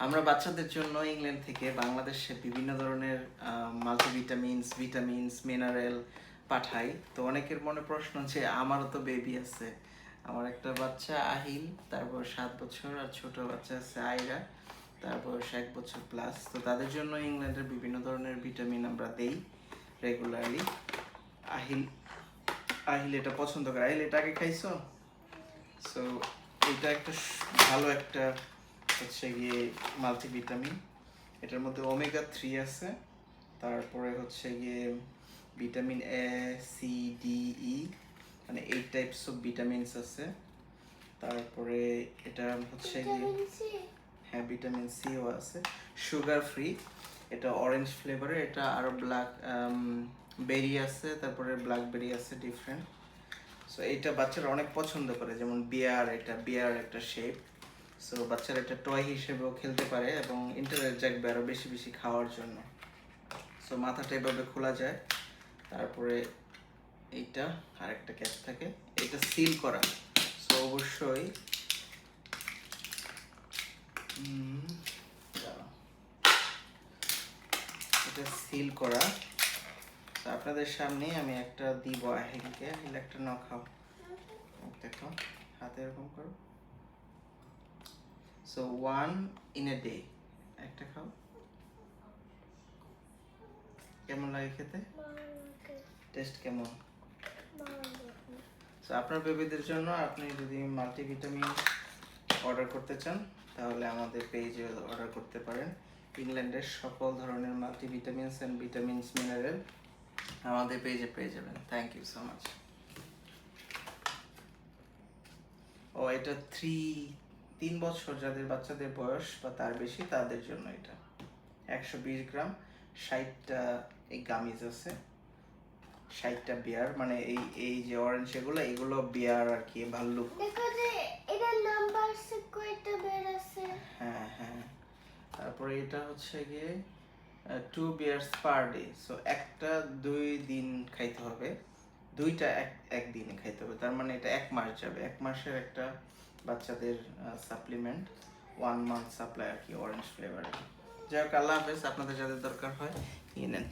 আমরা বাচ্চাদের জন্য ইংল্যান্ড থেকে বাংলাদেশে বিভিন্ন ধরনের মাল্টিভিটামিনস, ভিটামিনস, মিনারেল পাঠাই। তো অনেকের মনে প্রশ্ন যে আমারও তো বেবি আছে, আমার একটা বাচ্চা আহিল, তারপর 7 বছর, আর ছোট বাচ্চা আছে আয়রা, তার বয়স 1 বছর প্লাস। তো তাদের জন্য ইংল্যান্ডের বিভিন্ন ধরনের ভিটামিন আমরা দেই রেগুলারলি। আহিল আহিল এটা পছন্দ করে। আহিল এটা আগে খাইছো? সো এটা একটা ভালো একটা হচ্ছে গিয়ে মাল্টিভিটামিন। এটার মধ্যে ওমেগা 3 আছে, তারপরে হচ্ছে গিয়ে ভিটামিন এ, সি, ডি, ই, মানে 8 টাইপস অফ ভিটামিনস আছে। তারপরে এটা হচ্ছে গিয়ে হ্যাঁ ভিটামিন সিও আছে, সুগার ফ্রি, এটা অরেঞ্জ ফ্লেভারের, এটা আরও ব্ল্যাক বেরি আছে, তারপরে ব্ল্যাকবেরি আছে ডিফারেন্ট। সো এইটা বাচ্চারা অনেক পছন্দ করে, যেমন বিয়ার, এটা বিয়ার একটা শেপ। সো বাচ্চারা এটা টয় হিসেবেও খেলতে পারে এবং ইন্টারেস্ট জাগবে আরও বেশি বেশি খাওয়ার জন্য। সো মাথাটা এভাবে খোলা যায়, তারপরে এইটা আরেকটা ক্যাপ থাকে, এটা সিল করা। সো অবশ্যই এটা সিল করা। আপনাদের সামনে আমি একটা দিব আহিলকে। আহিল একটা না খাও, দেখো হাতে এরকম করো। সো 1 in a day, একটা খাও। কেমন লাগে খেতে? টেস্ট কেমন? সো আপনার বেবিদের জন্য আপনি যদি মাল্টিভিটামিন অর্ডার করতে চান তাহলে আমাদের পেজে অর্ডার করতে পারেন। ইংল্যান্ডের সকল ধরনের মাল্টিভিটামিনস অ্যান্ড ভিটামিনস, মিনারেল আমাদের পেজে পেয়ে যাবেন। Thank you so much. ও এটা 3 বছর যাদের বাচ্চাদের বয়স বা তার বেশি তাদের জন্য এটা 120 গ্রাম, 60টা এই গামিজ আছে, 60টা বিয়ার, মানে এই এই যে অরেঞ্জ এগুলো বিয়ার আর কি, ভাল্লুক। দেখো যে এটা নাম্বার কয়টা বের আছে। হ্যাঁ হ্যাঁ, তারপরে এটা হচ্ছে গিয়ে 2 বিয়ার্স পার ডে। সো একটা 2 দিন খাইতে হবে, দুইটা একদিনে খাইতে হবে, তার মানে এটা 1 মাস যাবে। 1 মাসের একটা বাচ্চাদের সাপ্লিমেন্ট, 1 মান্থ সাপ্লাই আর কি, অরেঞ্জ ফ্লেভারের। যাই হোক, আল্লাহ হাফেজ। আপনাদের যাদের দরকার হয় নিয়ে নেন।